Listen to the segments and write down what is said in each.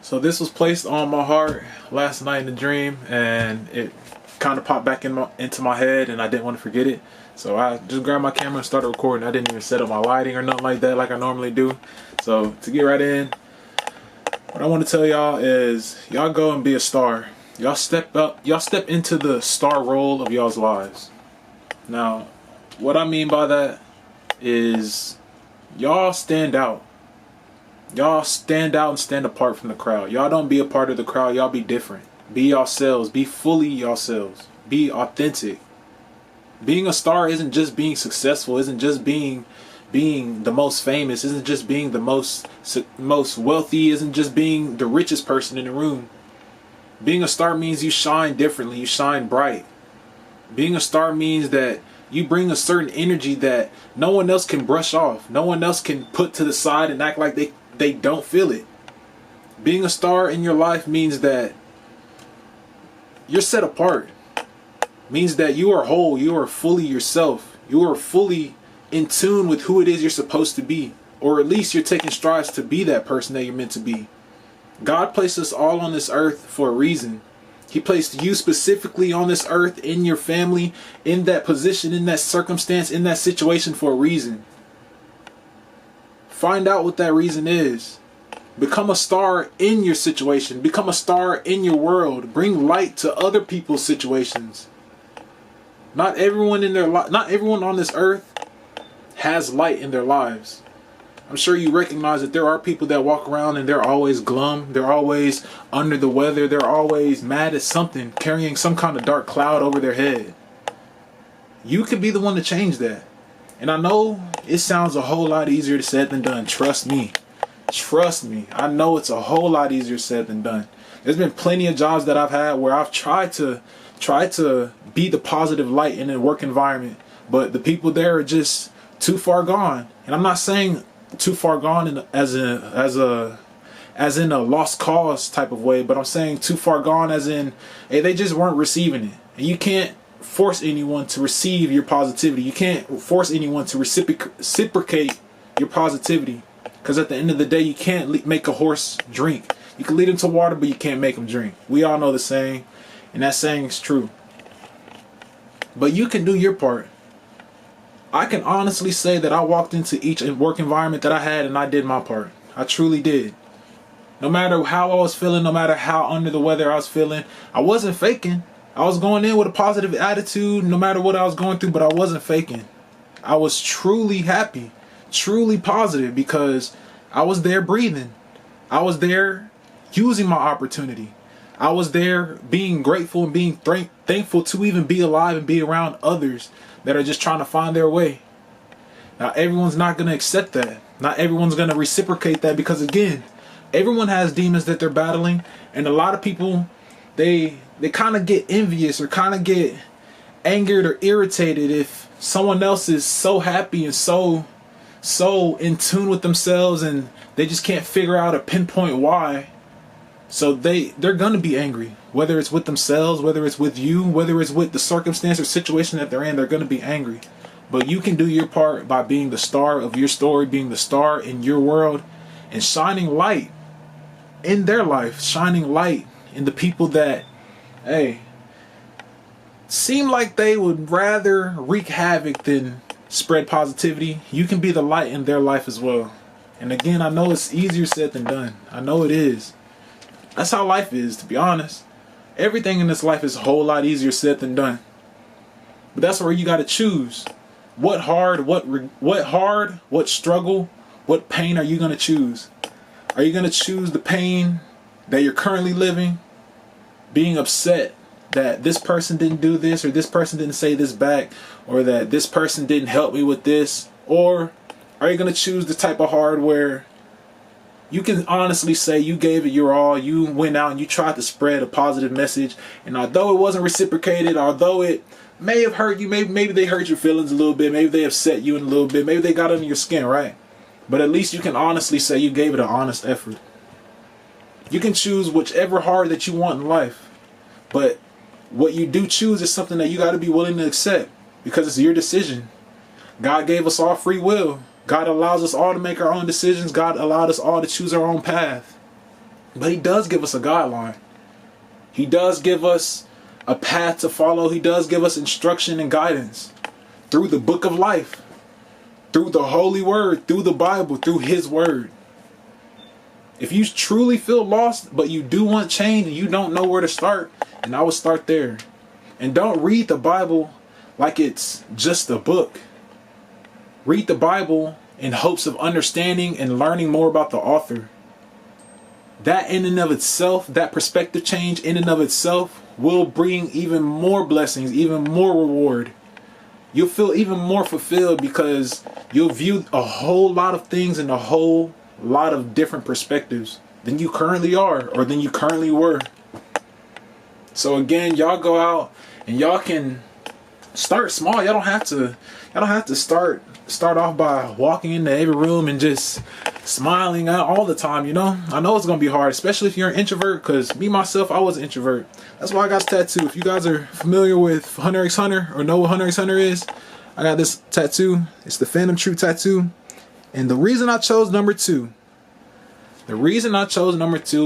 So this was placed on my heart last night in a dream, and it kind of popped back into my head, and I didn't want to forget it. So I just grabbed my camera and started recording. I didn't even set up my lighting or nothing like that like I normally do. So to get right in, what I want to tell y'all is y'all go and be a star. Y'all step up, y'all step into the star role of y'all's lives. Now, what I mean by that is y'all stand out. Y'all stand out and stand apart from the crowd. Y'all don't be a part of the crowd. Y'all be different. Be yourselves. Be fully yourselves. Be authentic. Being a star isn't just being successful. Isn't just being the most famous. Isn't just being the most wealthy. Isn't just being the richest person in the room. Being a star means you shine differently. You shine bright. Being a star means that you bring a certain energy that no one else can brush off. No one else can put to the side and act like they don't feel it. Being a star in your life means that you're set apart. Means that you are whole. You are fully yourself. You are fully in tune with who it is you're supposed to be. Or at least you're taking strides to be that person that you're meant to be. God placed us all on this earth for a reason. He placed you specifically on this earth, in your family, in that position, in that circumstance, in that situation for a reason. Find out what that reason is. Become a star in your situation. Become a star in your world. Bring light to other people's situations. Not everyone on this earth has light in their lives. I'm sure you recognize that there are people that walk around and they're always glum. They're always under the weather. They're always mad at something, carrying some kind of dark cloud over their head. You could be the one to change that. And I know it sounds a whole lot easier said than done. Trust me. Trust me. I know it's a whole lot easier said than done. There's been plenty of jobs that I've had where I've tried to be the positive light in a work environment, but the people there are just too far gone. And I'm not saying too far gone as in a lost cause type of way, but I'm saying too far gone as in, hey, they just weren't receiving it. And you can't force anyone to receive your positivity. You can't force anyone to reciprocate your positivity, because at the end of the day, you can't make a horse drink. You can lead him to water, but you can't make him drink. We all know the saying, and that saying is true. But you can do your part. I can honestly say that I walked into each work environment that I had and I did my part. I truly did. No matter how I was feeling, no matter how under the weather I was feeling, I wasn't faking. I was going in with a positive attitude no matter what I was going through, but I wasn't faking. I was truly happy, truly positive, because I was there breathing. I was there using my opportunity. I was there being grateful and being thankful to even be alive and be around others that are just trying to find their way. Now, everyone's not going to accept that. Not everyone's going to reciprocate that, because again, everyone has demons that they're battling, and a lot of people, they kind of get envious or kind of get angered or irritated if someone else is so happy and so in tune with themselves, and they just can't figure out or pinpoint why. So they're going to be angry, whether it's with themselves, whether it's with you, whether it's with the circumstance or situation that they're in. They're going to be angry. But you can do your part by being the star of your story, being the star in your world, and shining light in their life, shining light in the people that, hey, seem like they would rather wreak havoc than spread positivity. You can be the light in their life as well. And again, I know it's easier said than done. I know it is. That's how life is, to be honest. Everything in this life is a whole lot easier said than done. But that's where you got to choose. What struggle, what pain are you going to choose? Are you going to choose the pain that you're currently living, being upset that this person didn't do this, or this person didn't say this back, or that this person didn't help me with this? Or are you going to choose the type of hard where you can honestly say you gave it your all, you went out and you tried to spread a positive message, and although it wasn't reciprocated, although it may have hurt you, maybe they hurt your feelings a little bit, maybe they upset you in a little bit, maybe they got under your skin, right? But at least you can honestly say you gave it an honest effort. You can choose whichever hard that you want in life, but what you do choose is something that you got to be willing to accept, because it's your decision. God gave us all free will. God allows us all to make our own decisions. God allowed us all to choose our own path. But he does give us a guideline. He does give us a path to follow. He does give us instruction and guidance through the book of life, through the holy word, through the Bible, through his word. If you truly feel lost, but you do want change and you don't know where to start, and I would start there. And don't read the Bible like it's just a book. Read the Bible in hopes of understanding and learning more about the author. That in and of itself, that perspective change in and of itself will bring even more blessings, even more reward. You'll feel even more fulfilled because you'll view a whole lot of things in a whole lot of different perspectives than you currently are or than you currently were. So again, y'all go out and y'all can start small. Y'all don't have to start off by walking into every room and just smiling all the time, you know. I know it's gonna be hard, especially if you're an introvert, because me myself, I was an introvert. That's why I got this tattoo. If you guys are familiar with Hunter x Hunter or know what Hunter x Hunter is, I got this tattoo. It's the Phantom Troop tattoo. And the reason I chose number 2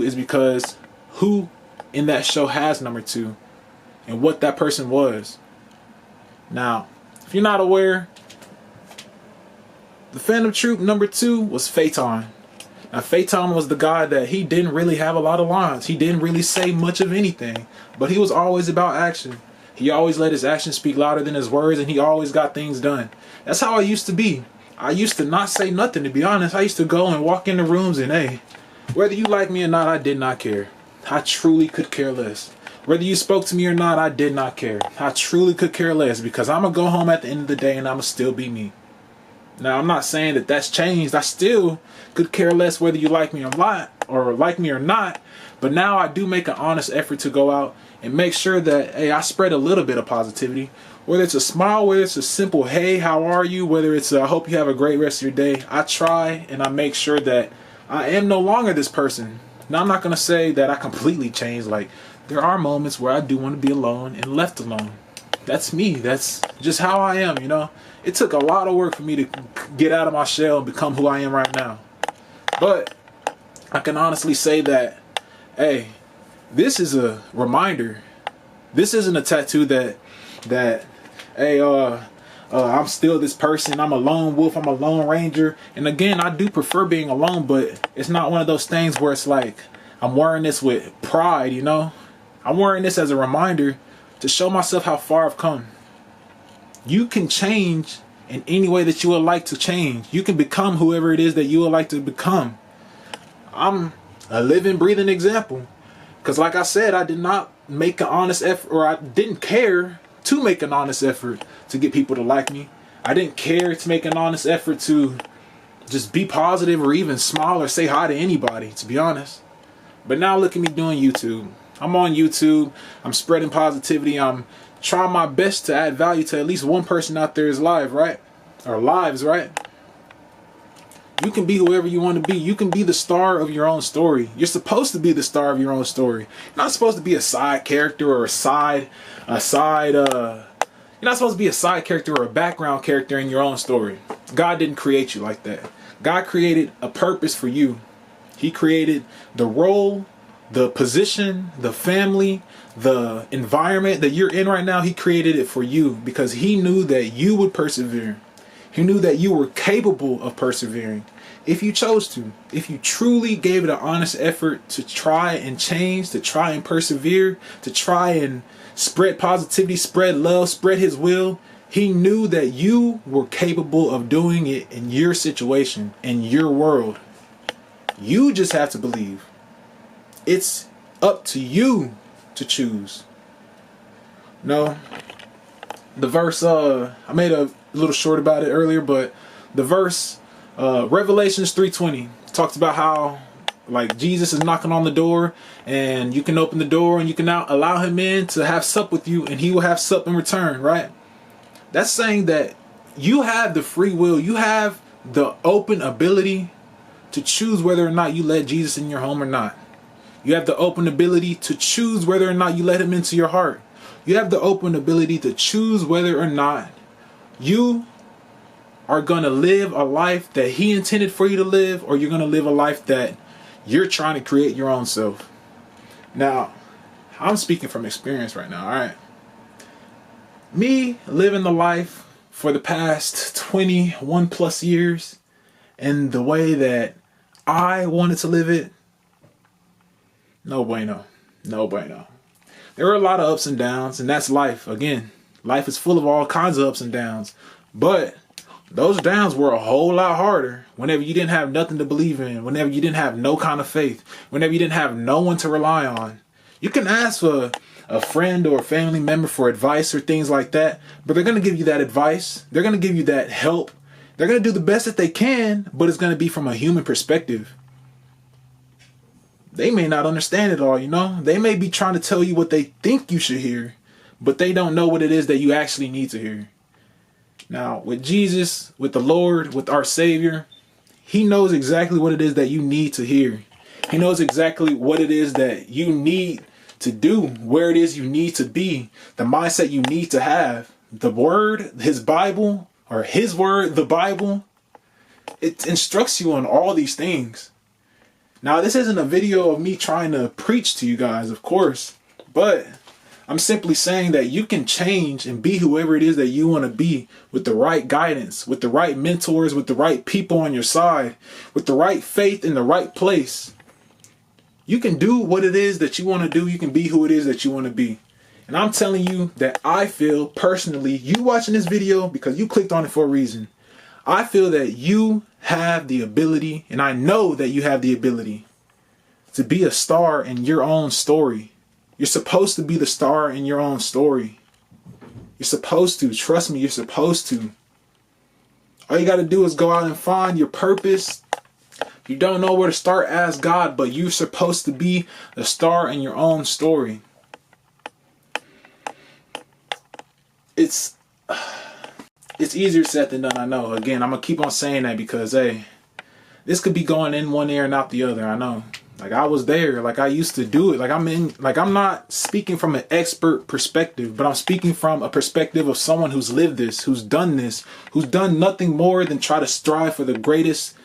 is because who in that show has number 2 and what that person was. Now, if you're not aware, the Phantom Troop number 2 was Phaeton. Now, Phaeton was the guy that he didn't really have a lot of lines. He didn't really say much of anything, but he was always about action. He always let his actions speak louder than his words, and he always got things done. That's how I used to be. I used to not say nothing, to be honest. I used to go and walk into rooms and, hey, whether you like me or not, I did not care. I truly could care less. Whether you spoke to me or not, I did not care. I truly could care less, because I'm going to go home at the end of the day and I'm going to still be me. Now, I'm not saying that that's changed. I still could care less whether you like me or not, but now I do make an honest effort to go out and make sure that, hey, I spread a little bit of positivity. Whether it's a smile, whether it's a simple, hey, how are you? Whether it's I hope you have a great rest of your day. I try and I make sure that I am no longer this person. Now, I'm not going to say that I completely changed. Like, there are moments where I do want to be alone and left alone. That's me. That's just how I am, you know. It took a lot of work for me to get out of my shell and become who I am right now. But I can honestly say that, hey, this is a reminder. This isn't a tattoo that hey, I'm still this person. I'm a lone wolf. I'm a lone ranger. And again, I do prefer being alone, but it's not one of those things where it's like I'm wearing this with pride, you know. I'm wearing this as a reminder to show myself how far I've come. You can change in any way that you would like to change. You can become whoever it is that you would like to become. I'm a living, breathing example. Because like I said, I did not make an honest effort, or I didn't care to make an honest effort to get people to like me. I didn't care to make an honest effort to just be positive or even smile or say hi to anybody, to be honest. But now look at me doing YouTube. I'm on YouTube. I'm spreading positivity. I'm trying my best to add value to at least one person out there's lives, right? You can be whoever you want to be. You can be the star of your own story. You're supposed to be the star of your own story. You're not supposed to be a side character or you're not supposed to be a side character or a background character in your own story. God didn't create you like that. God created a purpose for you. He created the role, the position, the family, the environment that you're in right now. He created it for you because he knew that you would persevere. He knew that you were capable of persevering if you chose to. If you truly gave it an honest effort to try and change, to try and persevere, to try and spread positivity, spread love, spread his will. He knew that you were capable of doing it in your situation, in your world. You just have to believe. It's up to you to choose. No, the verse, I made a little short about it earlier, but the verse, Revelations 3:20 talks about how, like, Jesus is knocking on the door and you can open the door and you can now allow him in to have sup with you and he will have sup in return, right? That's saying that you have the free will. You have the open ability to choose whether or not you let Jesus in your home or not. You have the open ability to choose whether or not you let him into your heart. You have the open ability to choose whether or not you are going to live a life that he intended for you to live, or you're going to live a life that You're trying to create your own self. Now, I'm speaking from experience right now, all right? Me living the life for the past 21 plus years and the way that I wanted to live it, no bueno. No bueno. There are a lot of ups and downs, and that's life. Again, life is full of all kinds of ups and downs. But those downs were a whole lot harder whenever you didn't have nothing to believe in, whenever you didn't have no kind of faith, whenever you didn't have no one to rely on. You can ask for a friend or a family member for advice or things like that, but they're going to give you that advice. They're going to give you that help. They're going to do the best that they can, but it's going to be from a human perspective. They may not understand it all, you know? They may be trying to tell you what they think you should hear, but they don't know what it is that you actually need to hear. Now, with Jesus, with the Lord, with our Savior, He knows exactly what it is that you need to hear. He knows exactly what it is that you need to do, where it is you need to be, the mindset you need to have. The Word, His Bible, or His Word, the Bible, it instructs you on all these things. Now, this isn't a video of me trying to preach to you guys, of course, but I'm simply saying that you can change and be whoever it is that you want to be with the right guidance, with the right mentors, with the right people on your side, with the right faith in the right place. You can do what it is that you want to do. You can be who it is that you want to be. And I'm telling you that I feel personally, you watching this video because you clicked on it for a reason. I feel that you have the ability, and I know that you have the ability to be a star in your own story. You're supposed to be the star in your own story. You're supposed to. Trust me, you're supposed to. All you got to do is go out and find your purpose. If you don't know where to start, ask God, but you're supposed to be the star in your own story. It's easier said than done, I know. Again, I'm going to keep on saying that because, hey, this could be going in one ear and out the other, I know. Like, I was there. Like, I used to do it. I'm not speaking from an expert perspective, but I'm speaking from a perspective of someone who's lived this, who's done nothing more than try to strive for the greatest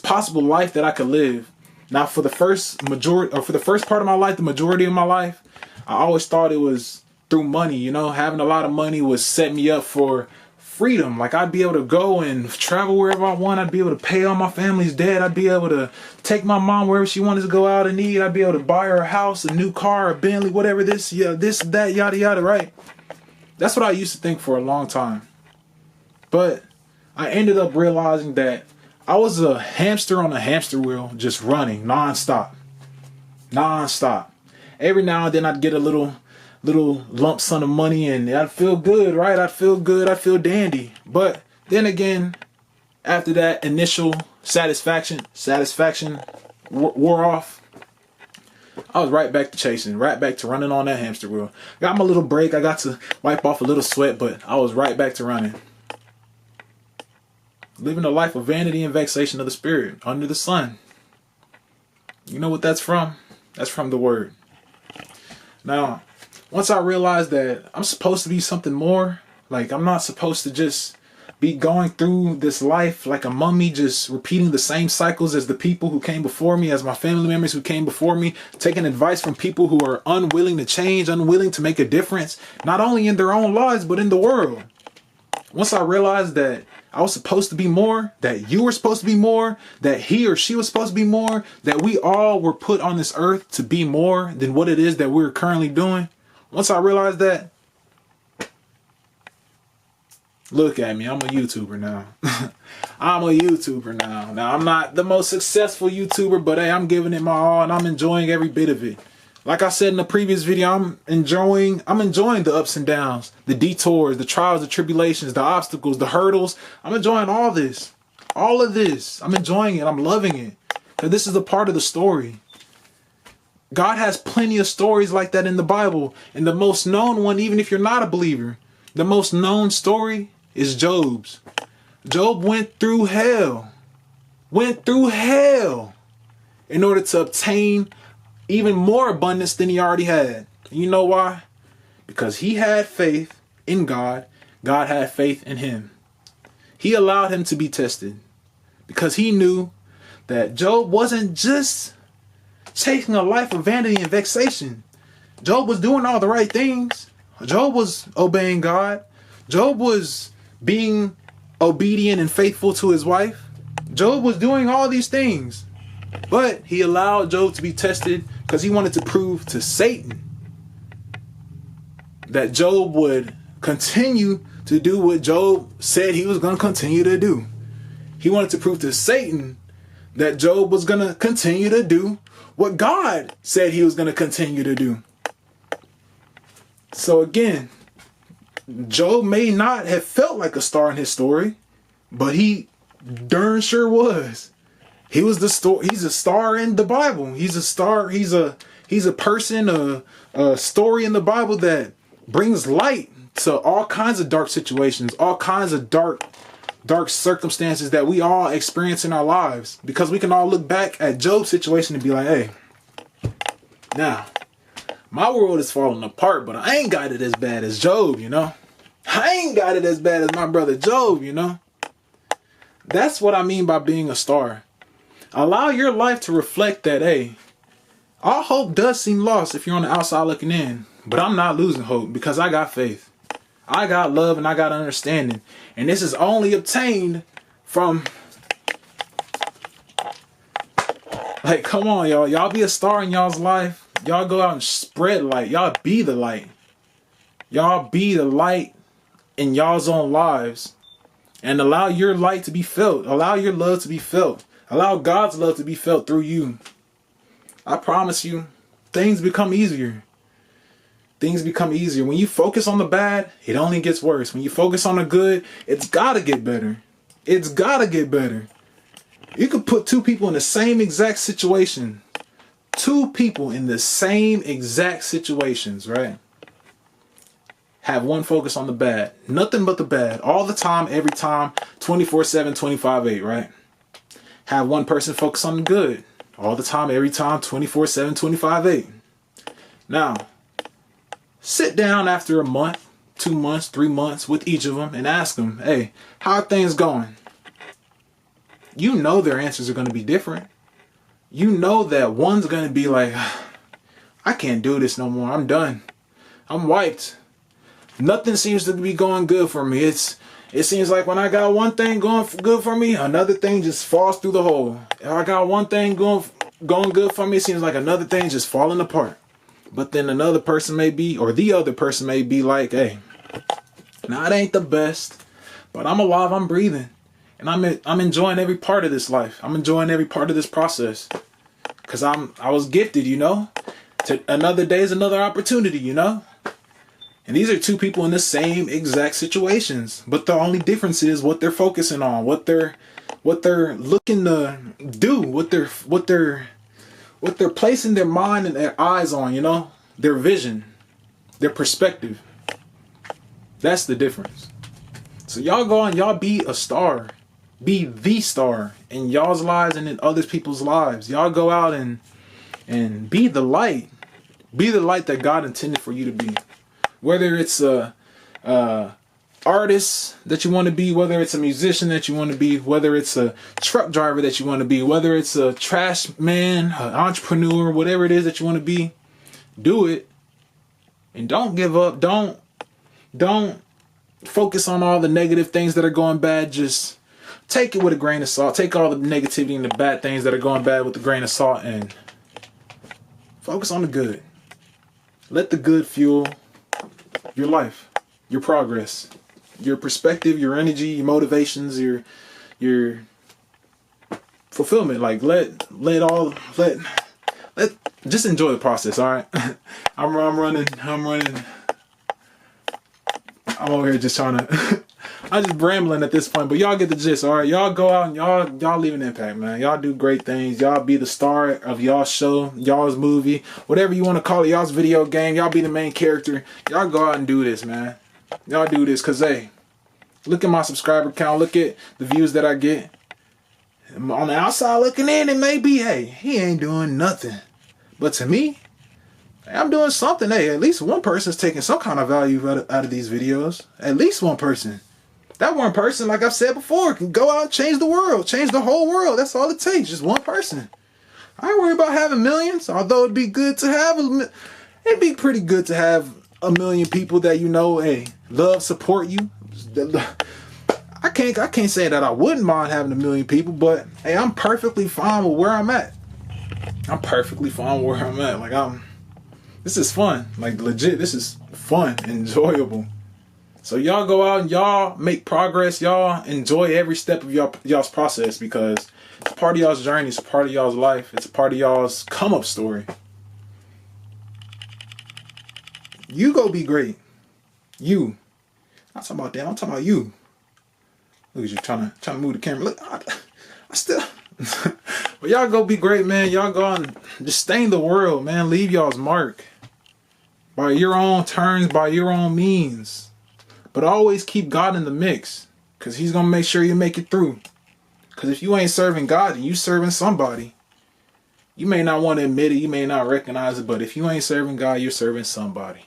possible life that I could live. Now, for the first part of my life, the majority of my life, I always thought it was through money. You know, having a lot of money would set me up for freedom. Like, I'd be able to go and travel wherever I want. I'd be able to pay all my family's debt. I'd be able to take my mom wherever she wanted to go out and eat. I'd be able to buy her a house, a new car, a Bentley, whatever this, that, yada, yada, right? That's what I used to think for a long time. But I ended up realizing that I was a hamster on a hamster wheel, just running nonstop. Every now and then I'd get a little lump sum of money and I'd feel good, right? I'd feel good. I'd feel dandy. But then again, after that initial satisfaction wore off, I was right back to chasing, right back to running on that hamster wheel. Got my little break. I got to wipe off a little sweat, but I was right back to running. Living a life of vanity and vexation of the spirit under the sun. You know what that's from? That's from the Word. Now, once I realized that I'm supposed to be something more, like I'm not supposed to just be going through this life like a mummy, just repeating the same cycles as the people who came before me, as my family members who came before me, taking advice from people who are unwilling to change, unwilling to make a difference, not only in their own lives, but in the world. Once I realized that I was supposed to be more, that you were supposed to be more, that he or she was supposed to be more, that we all were put on this earth to be more than what it is that we're currently doing. Once I realized that, look at me, I'm a YouTuber now. I'm a YouTuber now. Now, I'm not the most successful YouTuber, but hey, I'm giving it my all and I'm enjoying every bit of it. Like I said in the previous video, I'm enjoying the ups and downs, the detours, the trials, the tribulations, the obstacles, the hurdles. I'm enjoying all this. All of this. I'm enjoying it. I'm loving it. Because this is a part of the story. God has plenty of stories like that in the Bible. And the most known one, even if you're not a believer, the most known story is Job's. Job went through hell. In order to obtain even more abundance than he already had. You know why? Because he had faith in God. God had faith in him. He allowed him to be tested because he knew that Job wasn't just taking a life of vanity and vexation. Job was doing all the right things. Job was obeying God. Job was being obedient and faithful to his wife. Job was doing all these things. But he allowed Job to be tested because he wanted to prove to Satan that Job would continue to do what Job said he was going to continue to do. He wanted to prove to Satan that Job was going to continue to do what God said he was going to continue to do. So again, Job may not have felt like a star in his story, but he darn sure was. He was the star. He's a star in the Bible. He's a star. He's a person, a story in the Bible that brings light to all kinds of dark situations, all kinds of dark circumstances that we all experience in our lives. Because we can all look back at Job's situation and be like, hey, now, my world is falling apart, but I ain't got it as bad as Job, you know? I ain't got it as bad as my brother Job, you know? That's what I mean by being a star. Allow your life to reflect that, hey, all hope does seem lost if you're on the outside looking in. But I'm not losing hope because I got faith. I got love and I got understanding. And this is only obtained from... Like, come on, y'all. Y'all be a star in y'all's life. Y'all go out and spread light. Y'all be the light. Y'all be the light in y'all's own lives. And allow your light to be felt. Allow your love to be felt. Allow God's love to be felt through you. I promise you, things become easier. Things become easier. When you focus on the bad, it only gets worse. When you focus on the good, it's gotta get better. It's gotta get better. You could put two people in the same exact situation. Two people in the same exact situations, right? Have one focus on the bad. Nothing but the bad. All the time, every time, 24/7, 25/8, right? Have one person focus on the good. All the time, every time, 24/7, 25/8. Now, sit down after a month, 2 months, 3 months with each of them and ask them, hey, how are things going? You know their answers are going to be different. You know that one's going to be like, I can't do this no more. I'm done. I'm wiped. Nothing seems to be going good for me. It seems like when I got one thing going good for me, another thing just falls through the hole. If I got one thing going good for me, it seems like another thing just falling apart. But then another person may be, or the other person may be like, hey, now it ain't the best, but I'm alive, I'm breathing. And I'm enjoying every part of this life. I'm enjoying every part of this process. Because I was gifted, you know. Another day is another opportunity, you know. And these are two people in the same exact situations. But the only difference is what they're focusing on, what they're looking to do, what they're placing their mind and their eyes on, you know, their vision, their perspective. That's the difference. So y'all go on, y'all be a star. Be the star in y'all's lives and in other people's lives. Y'all go out and be the light. Be the light that God intended for you to be. Whether it's a artist that you want to be, whether it's a musician that you want to be, whether it's a truck driver that you want to be, whether it's a trash man, an entrepreneur, whatever it is that you want to be, do it. And don't give up. Don't focus on all the negative things that are going bad. Just take it with a grain of salt. Take all the negativity and the bad things that are going bad with a grain of salt and focus on the good. Let the good fuel your life, your progress, your perspective, your energy, your motivations, your fulfillment. Like let just enjoy the process. All right. I'm running. I'm over here just trying to I'm just rambling at this point, but y'all get the gist. All right, y'all go out and y'all leave an impact, man. Y'all do great things. Y'all be the star of y'all's show, y'all's movie, whatever you want to call it, y'all's video game. Y'all be the main character. Y'all go out and do this, man. Y'all do this, cause hey, look at my subscriber count. Look at the views that I get. On the outside looking in, it may be, hey, he ain't doing nothing, but to me, I'm doing something. Hey, at least one person's taking some kind of value out of these videos. At least one person. That one person, like I've said before, can go out and change the world, change the whole world. That's all it takes, just one person. I ain't worried about having millions, although it'd be good to have it'd be pretty good to have a million people that you know, hey, love, support you. I can't say that I wouldn't mind having a million people, but hey, I'm perfectly fine with where I'm at. I'm perfectly fine with where I'm at. Like this is fun. Like legit, this is fun, enjoyable. So y'all go out and y'all make progress. Y'all enjoy every step of y'all's process, because it's a part of y'all's journey. It's a part of y'all's life. It's a part of y'all's come up story. You go be great. You. I'm talking about them. I'm talking about you. Look at you trying to move the camera. Look, I still. But y'all go be great, man. Y'all go and just stain the world, man. Leave y'all's mark by your own terms, by your own means. But always keep God in the mix, because he's going to make sure you make it through. Because if you ain't serving God, then you serving somebody. You may not want to admit it. You may not recognize it. But if you ain't serving God, you're serving somebody.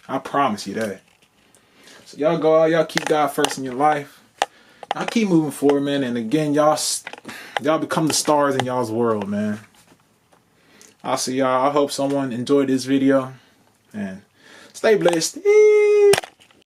I promise you that. So y'all go out. Y'all keep God first in your life. I keep moving forward, man. And again, y'all become the stars in y'all's world, man. I'll see y'all. I hope someone enjoyed this video. And stay blessed.